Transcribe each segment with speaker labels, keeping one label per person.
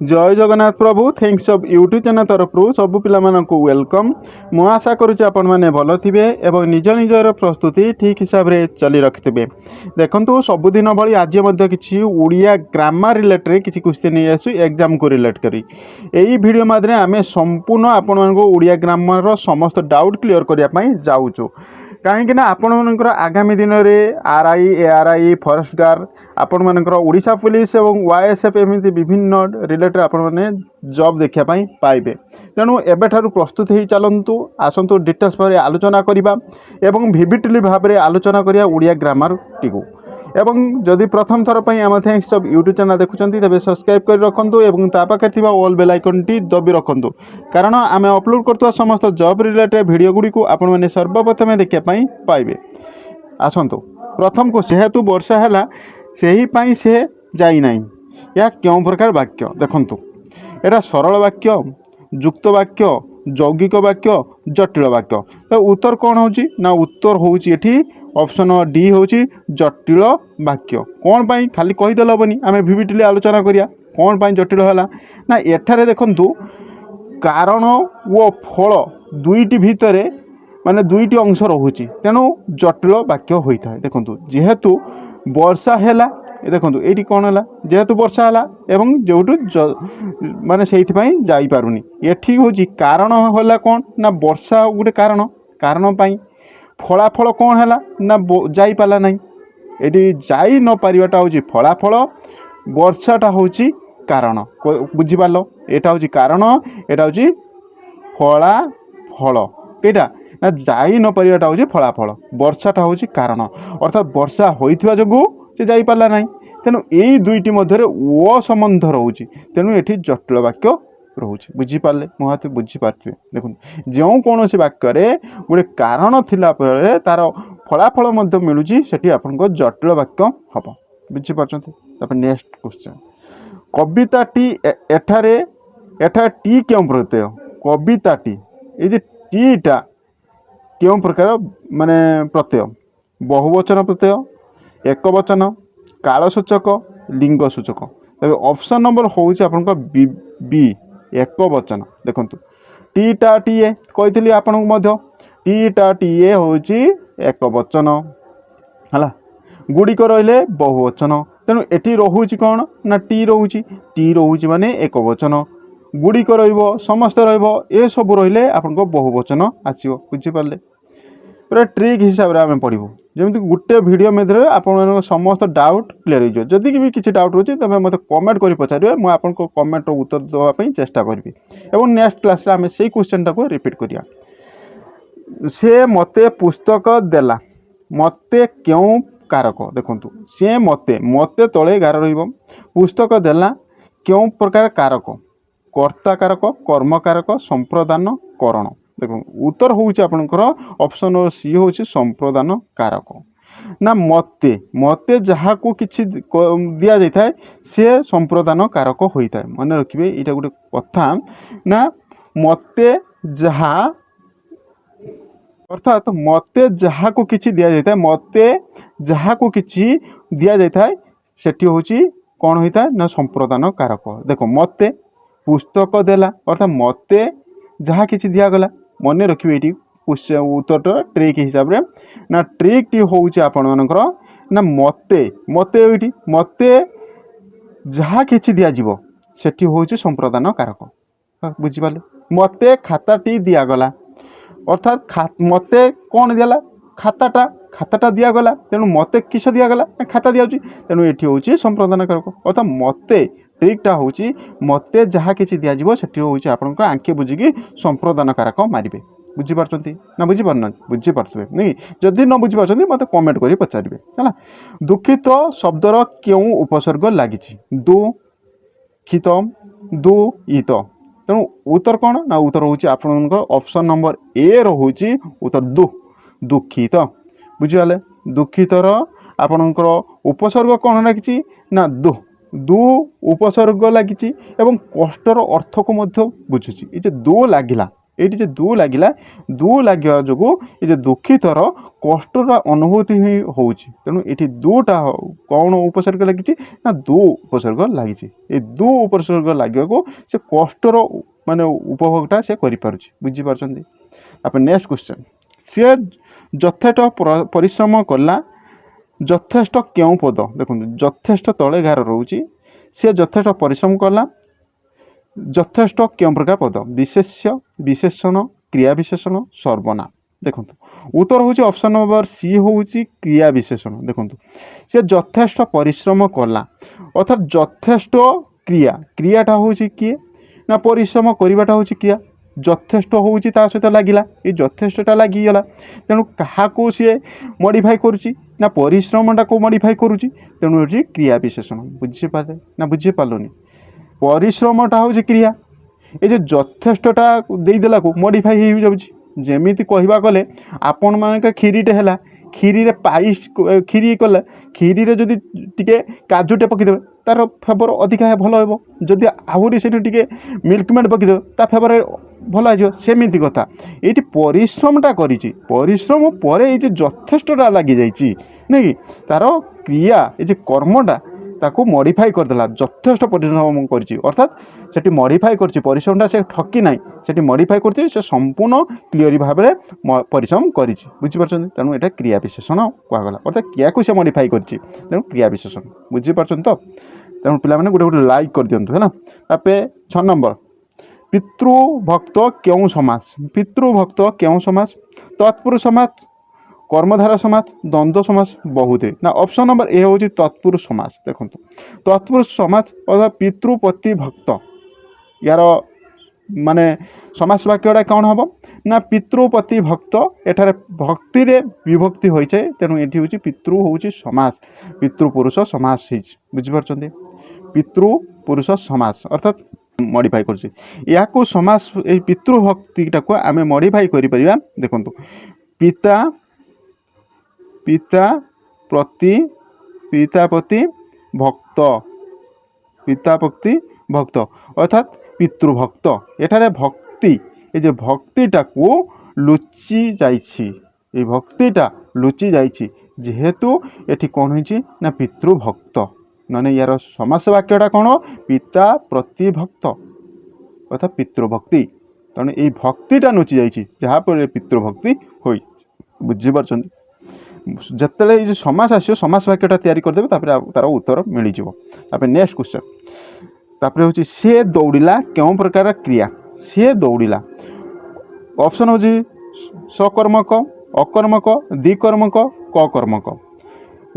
Speaker 1: जय जगन्नाथ प्रभु thanks of YouTube channel तरफ सब पिला वेलकम। मु आशा करुच्चे आपण मैंने भल थे और निज निजर प्रस्तुति ठीक हिसाब से चली रखिथे। देखो सबुदिन भाई आज किसी उड़िया ग्रामर रिलेटेड किसी क्वेश्चन नहीं आसू एग्जाम को रिलेट करी यही वीडियो माध्यम आम संपूर्ण आपण उड़िया ग्रामर समस्त डाउट क्लीयर करने जाऊँ कहीं आपण आगामी दिन में आरआई एआरआई फॉरेस्ट गार्ड आपण मानकर ओडिशा पुलिस और वाईएसएफ एमती विभिन्न रिलेटेड आपण मैंने जॉब देखापी पाइबे। तेणु एबेठारु प्रस्तुत हो चलतु आसतु डिटेल्स भाव आलोचना करवा एवं विविडली भाव में आलोचना करिया उड़िया ग्रामर टी एवं जदि प्रथम थर पर आम थैंक्स ऑफ यूट्यूब चैनल देखुं तेज सब्सक्राइब कर रखु और पाखे ऑल बेल आइकन टी दबी रखु कारण आम अपलोड कर समस्त जॉब रिलेटेड वीडियो गुड़ी को आपण मैंने सर्वप्रथम देखापी पाइबे। आसतु प्रथम को जेहेतु वर्षा है से से जाइना या क्यों प्रकार वाक्य देखंतु एटा सरल वाक्य युक्त वाक्य यौगिक वाक्य जटिल वाक्य तो उत्तर कौन होची ना उत्तर होची एठी ऑप्शन डी होची जटिल वाक्य। कौन पाई खाली कहीदेल हेनी आम विविडली आलोचना करिया कौन पाई जटिल है ना एठारे देखंतु कारण वो फल दुईटी भितर माने दुईटी अंश रहुची तेणु जटिल वाक्य होता है। देखंतु जेहेतु वर्षा है देखो ये कौन है जेहेतु वर्षा है एवं जो माने से जापारूनी ये हूँ कारण है कौन ना वर्षा गोटे कारण कारण फलाफल कौन है ना जापारा ना ये जाई न पारिबाटा हूँ फलाफल वर्षाटा हूँ कारण बुझीपार यहाँ हूँ कारण यहाँ हूँ फलाफल कईटा ना जाई न पारिबाटा हूँ फलाफल वर्षाटा हूँ कारण अर्थात वर्षा होइथिबा जोगु से जापारा ना तेणु यही दुईटी मध्य असंबंध रोचे तेणु ये जटिल वाक्य रोचे बुझीपारे मुझे बुझीपारे। देखो जो कौन से वाक्य गोटे कारण थिला परे तार फलाफल मिलूँ से आप जटिल वाक्य हम बुझीपार। नेक्स्ट क्वेश्चन कविता टी एठारे टी क्यों प्रत्यय कविता टी ये टीटा क्यों प्रकार माने प्रत्यय बहुवचन प्रत्यय एक वचन कालसूचक लिंग सूचक तबे ऑप्शन नंबर हूँ आप बी एक वचन। देखो टीटा टीए कही आपन टीटा टीए हूँ एक वचन है गुड़िक रहिले बहुवचन तेणु एटी रोचे कौन ना टी रोचे माने एक वचन गुड़िक समस्त रे सब रे आपन बहुवचन आसो बुझीपारे। पूरा ट्रिक हिसाब से आम पढ़ू जमी गोटे वीडियो मध्य आप समस्त डाउट क्लीयर हो जदि भी किसी डाउट रोचे तब मत कमेंट कर पचारे मुझे कमेंट उत्तर देवाई चेष्टा करी और नेक्स्ट क्लास आम से क्वेश्चन टाक रिपीट करिया। से मते पुस्तक देला मते क्यों कारक देखु सी मते मते तले गार पुस्तक देला क्यों प्रकार कारक कर्ता कारक कर्म कारक संप्रदान करण। देखो उत्तर हूँ आपंकर ऑप्शन सी हूँ संप्रदान कारक ना मते मते जहाँ को किसी दि जाए सी संप्रदान कारक होता है मन रखिए यहाँ गोटे कथा ना मते जहाँ अर्थात मते जहाँ को किसी दि जाए मते जहाँ को किसी दि जाए सेठी हूँ कौन होता है ना संप्रदान कारक। देखो मते पुस्तक देला अर्थात मते जहाँ किसी दिगला मन रखिए ये उत्तर ट्रिक हिसाब से ना ट्रिक टी हूँ आपण मानकर ना मते मते ये मते जहाँ कि दिज्व से हूँ संप्रदान कारक बुझीपारे। मते खाताटी दिगला अर्थात मते कौन दिगला खाताटा दिगला तेणु मते किस दिगला खाता दिजाऊँ तेणु ये हूँ संप्रदान कारक अर्थात मते ट्रिकटा हूँ मते जहाँ कि दिज्व से हूँ आप आंखे बुझिकी संप्रदान कारक मारे बुझीपार ना बुझीपार बुझीपारे नहीं जदि न बुझीपार मत कमेंट कर पचारे है। दुखित शब्दर क्यों उपसर्ग लगी दुखित दुईत तेणु उत्तर कौन ना उत्तर हूँ आप ऑप्शन नंबर ए रोचे उत्तर दुखित बुझीगले दुखितर आपणकर उपसर्ग कौन लगी ना दु उपसर्ग लगी कष्टर अर्थ को बुझुची ये दो लगिला এইটি যে দୁ ଲାଗିଲା ଦୁ ଲାଗିବା ଯୋଗୁଁ ଏ ଯେ ଦୁଃଖିତର କଷ୍ଟର ଅନୁଭୂତି ହିଁ ହେଉଛି। ତେଣୁ ଏଠି ଦୁଟା କ'ଣ ଉପସର୍ଗ ଲାଗିଛି ନା ଦୁ ଉପସର୍ଗ ଲାଗିଛି। ଏ ଦୁ ଉପସର୍ଗ ଲାଗିବାକୁ ସେ କଷ୍ଟର ମାନେ ଉପଭୋଗଟା ସେ କରିପାରୁଛି। ବୁଝିପାରୁଛନ୍ତି? ତାପରେ ନେକ୍ସଟ କ୍ୱେଶ୍ଚନ୍, ସିଏ ଯଥେଷ୍ଟ ପରିଶ୍ରମ କଲା ଯଥେଷ୍ଟ କେଉଁ ପଦ? ଦେଖନ୍ତୁ ଯଥେଷ୍ଟ ତଳେ ଗାର ରହୁଛି, ସିଏ ଯଥେଷ୍ଟ ପରିଶ୍ରମ କଲା ଯଥେଷ୍ଟ କେଉଁ ପ୍ରକାର ପଦ? ବିଶେଷ୍ୟ, ବିଶେଷଣ, କ୍ରିୟା ବିଶେଷଣ, ସର୍ବନାମ। ଦେଖନ୍ତୁ ଉତ୍ତର ହେଉଛି ଅପସନ୍ ନମ୍ବର ସି ହେଉଛି କ୍ରିୟା ବିଶେଷଣ। ଦେଖନ୍ତୁ ସେ ଯଥେଷ୍ଟ ପରିଶ୍ରମ କଲା ଅର୍ଥାତ୍ ଯଥେଷ୍ଟ କ୍ରିୟା, କ୍ରିୟାଟା ହେଉଛି କିଏ ନା ପରିଶ୍ରମ କରିବାଟା ହେଉଛି କ୍ରିୟା, ଯଥେଷ୍ଟ ହେଉଛି ତା ସହିତ ଲାଗିଲା, ଏ ଯଥେଷ୍ଟଟା ଲାଗିଗଲା, ତେଣୁ କାହାକୁ ସିଏ ମଡ଼ିଫାଇ କରୁଛି ନା ପରିଶ୍ରମଟାକୁ ମଡ଼ିଫାଇ କରୁଛି, ତେଣୁ ଏଠି କ୍ରିୟା ବିଶେଷଣ। ବୁଝିପାରିଲେ ନା ବୁଝିପାରିଲନି? ପରିଶ୍ରମଟା ହେଉଛି କ୍ରିୟା, ଏ ଯେ ଯଥେଷ୍ଟଟା ଦେଇଦେଲାକୁ ମଡ଼ିଫାଇ ହେଇଯାଉଛି। ଯେମିତି କହିବା ଗଲେ ଆପଣମାନଙ୍କ କ୍ଷୀରିଟେ ହେଲା, କ୍ଷୀରିରେ ପାଇସ୍ କ୍ଷୀରି କଲେ କ୍ଷୀରିରେ ଯଦି ଟିକେ କାଜୁଟେ ପକାଇଦେବେ ତାର ଫ୍ଲେଭର ଅଧିକା ଭଲ ହେବ, ଯଦି ଆହୁରି ସେଠି ଟିକେ ମିଲ୍କମେଡ଼ ପକାଇଦେବେ ତା ଫ୍ଲେଭର ଭଲ ଆସିବ। ସେମିତି କଥା ଏଇଠି ପରିଶ୍ରମଟା କରିଛି, ପରିଶ୍ରମ ପରେ ଏଇ ଯେ ଯଥେଷ୍ଟଟା ଲାଗିଯାଇଛି ନାଇଁ କି, ତାର କ୍ରିୟା ଏ ଯେ କର୍ମଟା ତାକୁ ମଡ଼ିଫାଇ କରିଦେଲା, ଯଥେଷ୍ଟ ପରିଶ୍ରମ କରିଛି ଅର୍ଥାତ୍ ସେଠି ମଡ଼ିଫାଇ କରିଛି, ପରିଶ୍ରମଟା ସେ ଠକି ନାହିଁ, ସେଠି ମଡ଼ିଫାଇ କରିଛି, ସେ ସମ୍ପୂର୍ଣ୍ଣ କ୍ଲିଅର ଭାବରେ ପରିଶ୍ରମ କରିଛି। ବୁଝିପାରୁଛନ୍ତି? ତେଣୁ ଏଇଟା କ୍ରିୟା ବିଶେଷଣ କୁହାଗଲା, ଅର୍ଥାତ୍ କ୍ରିୟାକୁ ସେ ମଡ଼ିଫାଇ କରିଛି, ତେଣୁ କ୍ରିୟା ବିଶେଷଣ। ବୁଝିପାରୁଛନ୍ତି ତ? ତେଣୁ ପିଲାମାନେ ଗୋଟେ ଗୋଟେ ଲାଇକ୍ କରିଦିଅନ୍ତୁ ହେଲା। ତାପରେ 6 ନମ୍ବର, ପିତୃଭକ୍ତ କେଉଁ ସମାସ? ପିତୃଭକ୍ତ କେଉଁ ସମାସ? ତତ୍ପୁରୁଷ ସମାସ, କର୍ମଧାରା ସମାସ, ଦ୍ୱନ୍ଦ୍ୱ ସମାସ, ବହୁବ୍ରୀହି। ନା ଅପସନ୍ ନମ୍ବର ଏ ହେଉଛି ତତ୍ପୁରୁଷ ସମାସ। ଦେଖନ୍ତୁ ତତ୍ପୁରୁଷ ସମାସ ଅର୍ଥାତ୍ ପିତୃପତି ଭକ୍ତ, ୟାର ମାନେ ସମାସ ବାକ୍ୟଟା କ'ଣ ହେବ ନା ପିତୃପତି ଭକ୍ତ, ଏଠାରେ ଭକ୍ତିରେ ବିଭକ୍ତି ହୋଇଥାଏ, ତେଣୁ ଏଠି ହେଉଛି ପିତୃ ହେଉଛି ସମାସ, ପିତୃପୁରୁଷ ସମାସ ହେଇଛି। ବୁଝିପାରୁଛନ୍ତି? ପିତୃପୁରୁଷ ସମାସ ଅର୍ଥାତ୍ ମଡ଼ିଫାଇ କରୁଛି, ଏହାକୁ ସମାସ ଏଇ ପିତୃଭକ୍ତିଟାକୁ ଆମେ ମଡ଼ିଫାଇ କରିପାରିବା। ଦେଖନ୍ତୁ ପିତା ପିତା ପ୍ରତି ପିତାପତି ଭକ୍ତ, ପିତାପତି ଭକ୍ତ ଅର୍ଥାତ୍ ପିତୃଭକ୍ତ, ଏଠାରେ ଭକ୍ତି ଏ ଯେ ଭକ୍ତିଟାକୁ ଲୁଚି ଯାଇଛି, এই ଭକ୍ତିଟା ଲୁଚି ଯାଇଛି ଯେହେତୁ ଏଠି କ'ଣ ହେଇଛି ନା ପିତୃଭକ୍ତ, ନହେଲେ ୟାର ସମାସ ବାକ୍ୟଟା କ'ଣ ପିତା ପ୍ରତି ଭକ୍ତ ଅର୍ଥାତ୍ ପିତୃଭକ୍ତି, ତେଣୁ ଏଇ ଭକ୍ତିଟା ଲୁଚି ଯାଇଛି ଯାହାଫଳରେ ପିତୃଭକ୍ତି ହୋଇ। ବୁଝିପାରୁଛନ୍ତି? ଯେତେବେଳେ ଏଇ ଯେଉଁ ସମାସ ଆସିବ ସମାସ ବାକ୍ୟଟା ତିଆରି କରିଦେବେ, ତାପରେ ତାର ଉତ୍ତର ମିଳିଯିବ। ତାପରେ ନେକ୍ସଟ କ୍ୱେଶ୍ଚନ୍, ତାପରେ ହେଉଛି ସେ ଦୌଡ଼ିଲା କେଉଁ ପ୍ରକାର କ୍ରିୟା? ସିଏ ଦୌଡ଼ିଲା ଅପସନ୍ ହେଉଛି ସକର୍ମକ, ଅକର୍ମକ, ଦ୍ୱିକର୍ମକ, କକର୍ମକ।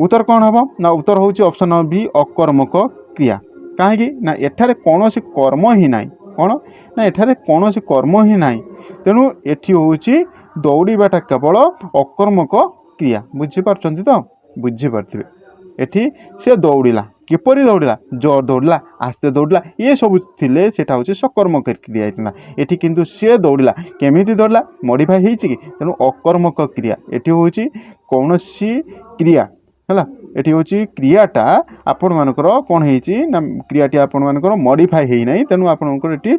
Speaker 1: ଉତ୍ତର କ'ଣ ହେବ ନା ଉତ୍ତର ହେଉଛି ଅପସନ୍ ନମ୍ବର ବି ଅକର୍ମକ କ୍ରିୟା। କାହିଁକି ନା ଏଠାରେ କୌଣସି କର୍ମ ହିଁ ନାହିଁ, କ'ଣ ନା ଏଠାରେ କୌଣସି କର୍ମ ହିଁ ନାହିଁ, ତେଣୁ ଏଠି ହେଉଛି ଦୌଡ଼ିବାଟା କେବଳ ଅକର୍ମକ କ୍ରିୟା। ବୁଝିପାରୁଛନ୍ତି ତ? ବୁଝିପାରୁଥିବେ। ଏଠି ସେ ଦୌଡ଼ିଲା, କିପରି ଦୌଡ଼ିଲା? ଜୋର ଦୌଡ଼ିଲା, ଆସ୍ତେ ଦୌଡ଼ିଲା, ଏସବୁ ଥିଲେ ସେଇଟା ହେଉଛି ସକର୍ମକ କ୍ରିୟା ହେଇଥିଲା। ଏଠି କିନ୍ତୁ ସେ ଦୌଡ଼ିଲା, କେମିତି ଦୌଡ଼ିଲା? ମଡ଼ିଫାଇ ହେଇଛି କି, ତେଣୁ ଅକର୍ମକ କ୍ରିୟା। ଏଠି ହେଉଛି କୌଣସି କ୍ରିୟା ହେଲା, ଏଠି ହେଉଛି କ୍ରିୟାଟା ଆପଣମାନଙ୍କର କ'ଣ ହେଇଛି ନା କ୍ରିୟାଟି ଆପଣମାନଙ୍କର ମଡ଼ିଫାଇ ହେଇନାହିଁ, ତେଣୁ ଆପଣଙ୍କର ଏଠି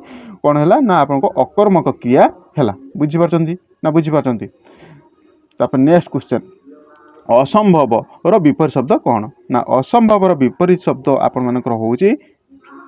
Speaker 1: କ'ଣ ହେଲା ନା ଆପଣଙ୍କ ଅକର୍ମକ କ୍ରିୟା ହେଲା। ବୁଝିପାରୁଛନ୍ତି ନା ବୁଝିପାରୁଛନ୍ତି? ତାପରେ ନେକ୍ସଟ କ୍ୱେଶ୍ଚନ୍, ଅସମ୍ଭବର ବିପରୀତ ଶବ୍ଦ କ'ଣ? ନା ଅସମ୍ଭବର ବିପରୀତ ଶବ୍ଦ ଆପଣମାନଙ୍କର ହେଉଛି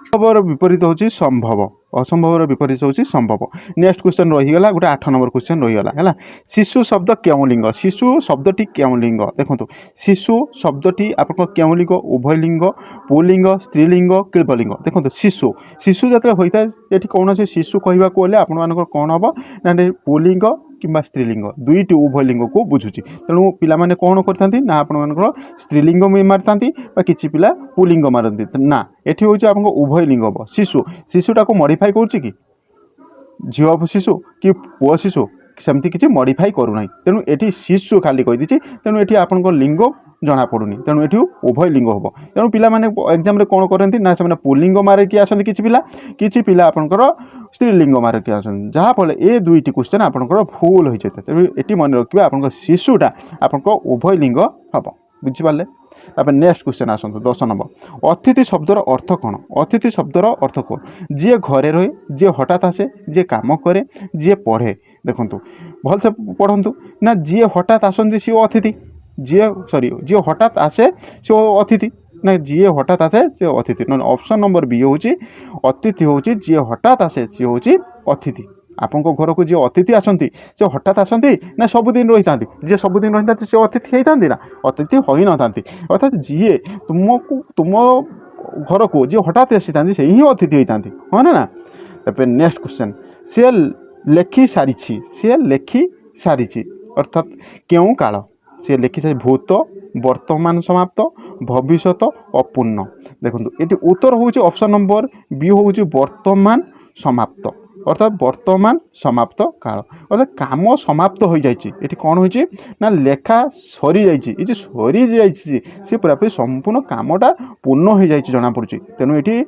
Speaker 1: ସମ୍ଭବର ବିପରୀତ ହେଉଛି ସମ୍ଭବ, ଅସମ୍ଭବର ବିପରୀତ ହେଉଛି ସମ୍ଭବ। ନେକ୍ସଟ କ୍ୱେଶ୍ଚନ୍ ରହିଗଲା ଗୋଟେ 8 ନମ୍ବର କ୍ୱେଶ୍ଚନ୍ ରହିଗଲା ହେଲା। ଶିଶୁ ଶବ୍ଦ କେଉଁ ଲିଙ୍ଗ? ଶିଶୁ ଶବ୍ଦଟି କେଉଁ ଲିଙ୍ଗ? ଦେଖନ୍ତୁ ଶିଶୁ ଶବ୍ଦଟି ଆପଣଙ୍କ କେଉଁ ଲିଙ୍ଗ? ଉଭୟ ଲିଙ୍ଗ, ପୁଲିଙ୍ଗ, ସ୍ତ୍ରୀଲିଙ୍ଗ, କ୍ଳୀବଲିଙ୍ଗ। ଦେଖନ୍ତୁ ଶିଶୁ, ଶିଶୁ ଯେତେବେଳେ ହୋଇଥାଏ ଏଠି କୌଣସି ଶିଶୁ କହିବାକୁ ଗଲେ ଆପଣମାନଙ୍କର କ'ଣ ହେବ ନା ପୁଲିଙ୍ଗ କିମ୍ବା ସ୍ତ୍ରୀଲିଙ୍ଗ, ଦୁଇଟି ଉଭୟ ଲିଙ୍ଗକୁ ବୁଝୁଛି, ତେଣୁ ପିଲାମାନେ କ'ଣ କରିଥାନ୍ତି ନା ଆପଣମାନଙ୍କର ସ୍ତ୍ରୀଲିଙ୍ଗ ମାରିଥାନ୍ତି ବା କିଛି ପିଲା ପୁଲିଙ୍ଗ ମାରନ୍ତି। ନା ଏଠି ହେଉଛି ଆପଣଙ୍କ ଉଭୟ ଲିଙ୍ଗ ହେବ। ଶିଶୁ, ଶିଶୁଟାକୁ ମଡ଼ିଫାଇ କରୁଛି କି ଝିଅ ଶିଶୁ କି ପୁଅ ଶିଶୁ, ସେମିତି କିଛି ମଡ଼ିଫାଇ କରୁନାହିଁ, ତେଣୁ ଏଠି ଶିଶୁ ଖାଲି କହିଦେଇଛି, ତେଣୁ ଏଠି ଆପଣଙ୍କ ଲିଙ୍ଗ ଜଣାପଡ଼ୁନି, ତେଣୁ ଏଠି ଉଭୟ ଲିଙ୍ଗ ହେବ। ତେଣୁ ପିଲାମାନେ ଏକ୍ଜାମ୍ରେ କ'ଣ କରନ୍ତି ନା ସେମାନେ ପୁଲିଙ୍ଗ ମାରିକି ଆସନ୍ତି କିଛି ପିଲା ଆପଣଙ୍କର ସ୍ତ୍ରୀଲିଙ୍ଗ ମାରିକି ଆସନ୍ତି, ଯାହାଫଳରେ ଏ ଦୁଇଟି କ୍ୱେଶ୍ଚନ୍ ଆପଣଙ୍କର ଭୁଲ ହୋଇଯାଇଥାଏ। ତେଣୁ ଏଠି ମନେ ରଖିବେ ଆପଣଙ୍କ ଶିଶୁଟା ଆପଣଙ୍କ ଉଭୟ ଲିଙ୍ଗ ହେବ। ବୁଝିପାରିଲେ? তারপরে নেক্সট क्वेश्चन आसतु 10 नंबर अतिथि शब्दर अर्थ कौन अतिथि शब्दर अर्थ कौन जी घरे रहे जी हठात आसे जी काम करे जी पढ़े देखु भलसे पढ़तु ना जी हठात आसती सी अतिथि जी सॉरी जी हठात आसे सी अतिथि ना जी हठात आसे सी अतिथि ना ऑप्शन नंबर बी हूँ अतिथि हूँ जी हठात आसे सी हूँ अतिथि आपन घर को जी अतिथि आसती से हठात आसती ना सबुदिन रही था जी सबुदिन रही था से अतिथि होता ना अतिथि हो न था अर्थात जी तुमको तुम घर को जी हठात आसी था से ही अतिथि होता हाँ ना नेक्स्ट क्वेश्चन सी लेखि सारी सी लेखि सारी अर्थात क्यों काल सी लेखि सारी भूत वर्तमान समाप्त भविष्यत अपूर्ण देखो ये उत्तर हूँ ऑप्शन नंबर बी हूँ वर्तमान समाप्त अर्थात वर्तमान समाप्त काल अर्थात काम समाप्त हो जाए कौन हो ना लेखा सरी जाइए सरी जाइए सी पूरा संपूर्ण कामटा पूर्ण हो जाए जना पड़ी तेणु ये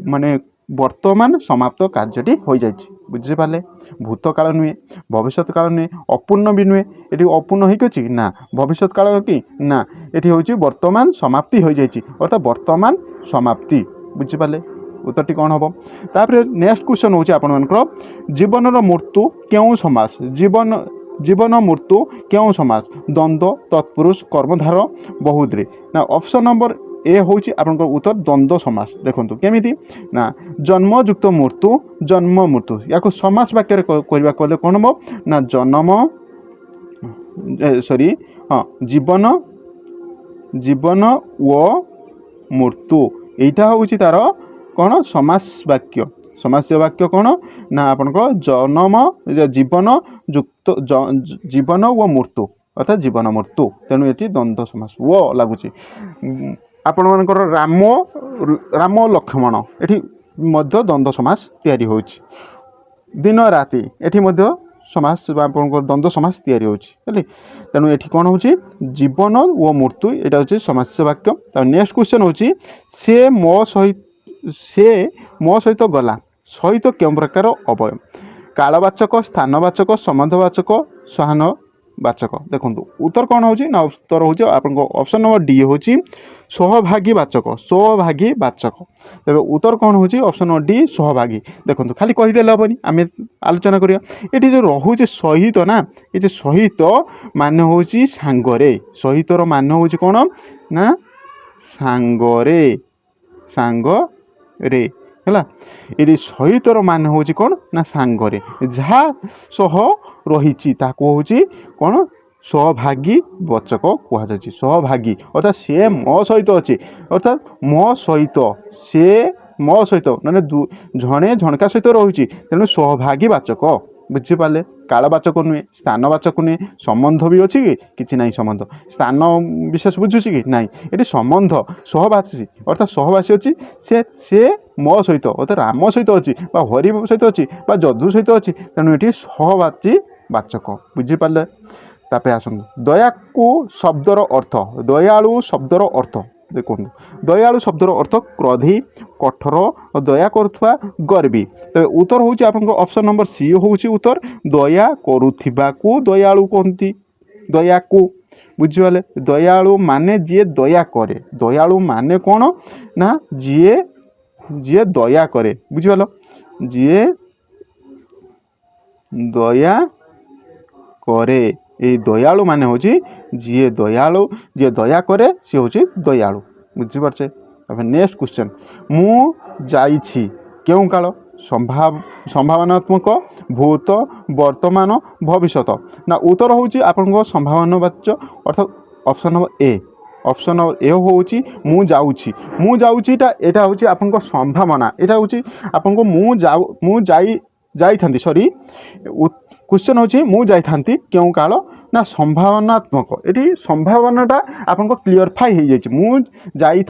Speaker 1: माने वर्तमान समाप्त कार्यटी हो जाए बुझिपारे भूतकाल नुहे भविष्य काल नुहे अपूर्ण भी नुहे ये अपूर्ण होगी ना भविष्य काल कि ना ये हूँ वर्तमान समाप्ति हो जाए अर्थात वर्तमान समाप्ति बुझिपारे उत्तरटी कौन हम तापर नेक्स्ट क्वेश्चन हूँ आपर जीवन मृत्यु क्यों समास जीवन जीवन मृत्यु क्यों समास द्वंद्व तत्पुरुष कर्मधार बहुद्री ना ऑप्शन नंबर ए हूँ आपन उत्तर द्वंद्व समास देखो केमी ना जन्मयुक्त मृत्यु जन्म मृत्यु या समास वाक्य कले कौन हम ना जन्म सॉरी हाँ जीवन जीवन व मृत्यु यहीटा हूँ तार कौन समास वाक्य कौन ना आपन जन्म जीवन युक्त जीवन व मृत्यु अर्थात जीवन मृत्यु तेणु ये द्वंद्व समास वो लगुच आपण मानकर राम राम लक्ष्मण ये द्वंद्व समास तैयारी हो दिन राति ये समास द्वंद्व समास तैयारी होली तेणु ये कौन हो जीवन व मृत्यु यहाँ हूँ समास वाक्य नेक्स्ट क्वेश्चन हूँ से मो सहित गला सहित क्यों प्रकार अवय कालवाचक स्थानवाचक संबंधवाचक सहानवाचक देखो उत्तर कौन हो ना उत्तर हूँ आप ऑप्शन नंबर डी हूँ सहभागी वाचक तेज उत्तर कौन हो ऑप्शन नंबर डी सहभागी देखो खाली कहीदे हेनी आम आलोचना करिया ये जो रोचे सहित ना ये सहित मान हूँ सांगरे सहितर मान हूँ कौन ना सांगरे सांग रे है ये सहितर मान हूँ कौन ना सांगरे जहाँ सह रही हूँ कौन सहभागी वाचक कहुच्छे सहभागी अर्थात से मो सहित अच्छे अर्थात मो सहित से मो सहित मैंने जड़े झणका सहित रोचे तेणु सहभागी वाचक बुझीपारे कालवाचक नुहे स्थानवाचक नुहे संबंध भी अच्छी कि ना संबंध स्थान विशेष बुझुची कि ना ये संबंध सहवासी अर्थात सहवासी अच्छी से मो सहित अर्थात राम सहित अच्छी हरि सहित अच्छी जदू सहित अच्छी तेणु ये सहवाची वाचक बुझीपारे तापर आसतु दया को शब्दर अर्थ दयालु शब्दर अर्थ देखो दयालु शब्दर अर्थ क्रोधी कठोर और दया करुवा गर्वी तेज उत्तर हूँ आप ऑप्शन नंबर सी हूँ उत्तर दया करुवा को दयालु कहती दया को बुझीपारे दयालु माने जी दया करे दयालु माने कौन ना जी जी दया करे बुझीपाल जी दया करे ये दयालु माने हूँ जी दयालु जी दया करे सी हूँ दयालु बुझीपारे नेक्स्ट क्वेश्चन मु जाइछि क्यों काल संभावनात्मक भूत वर्तमान भविष्यत ना उत्तर हूँ आपन संभावनावाच्य अर्थात ऑप्शन नंबर ए हूँ मु जाउछि एटा हूँ आपन संभावना एटा हूँ आपन मु जाई सॉरी क्वेश्चन हूँ मु जाई क्यों काल ना संभावनात्मक ये संभावनाटा आपन क्लीयरफाई हो जाए मु जाई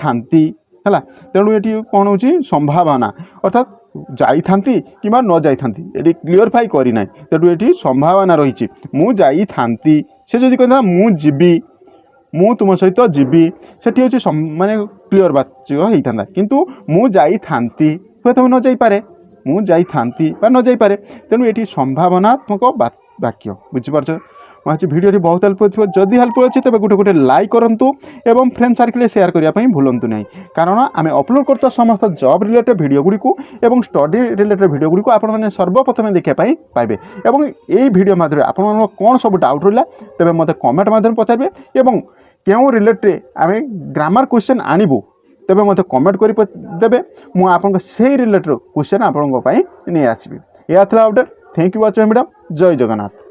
Speaker 1: है तेणु ये कौन हो संभावना अर्थात जाई कि न जाई ये क्लीयरफाई करना तेणु ये संभावना रही मु जाई से जदि कहता मु जीवी मु तुम सहित जीवी से हूँ माने क्लीयर बाच्य होता किंतु मु जाई हुए तो न जापे मु जाई न जापे तेणु ये संभावनात्मक वाक्य बुझीपार ভাବୁଛି ভিডিওটি ବହୁତ ହେଲ୍ପ ହୋଇଥିବ। ଯଦି ହେଲ୍ପ ଅଛି ତେବେ ଗୋଟେ ଲାଇକ୍ କରନ୍ତୁ ଏବଂ ଫ୍ରେଣ୍ଡ ସାର୍କେଲରେ ସେୟାର କରିବା ପାଇଁ ଭୁଲନ୍ତୁ ନାହିଁ, କାରଣ ଆମେ ଅପଲୋଡ଼ କରୁଥିବା ସମସ୍ତ ଜବ୍ ରିଲେଟେଡ୍ ଭିଡ଼ିଓ ଗୁଡ଼ିକୁ ଏବଂ ଷ୍ଟଡି ରିଲେଟେଡ୍ ଭିଡ଼ିଓ ଗୁଡ଼ିକୁ ଆପଣମାନେ ସର୍ବପ୍ରଥମେ ଦେଖିବା ପାଇଁ ପାଇବେ। ଏବଂ এই ଭିଡ଼ିଓ ମାଧ୍ୟମରେ ଆପଣଙ୍କର କ'ଣ ସବୁ ଡାଉଟ୍ ରହିଲା ତେବେ ମୋତେ କମେଣ୍ଟ ମାଧ୍ୟମରେ ପଚାରିବେ ଏବଂ କେଉଁ ରିଲେଟେଡ୍ ଆମେ ଗ୍ରାମାର କ୍ୱେଶ୍ଚନ୍ ଆଣିବୁ ତେବେ ମୋତେ କମେଣ୍ଟ କରି ଦେବେ। ମୁଁ ଆପଣଙ୍କ ସେହି ରିଲେଟେଡ୍ କ୍ୱେଶ୍ଚନ୍ ଆପଣଙ୍କ ପାଇଁ ନେଇ ଆସିବି। ଏହା ଥିଲା update. Thank you watching madam. ଜୟ ଜଗନ୍ନାଥ।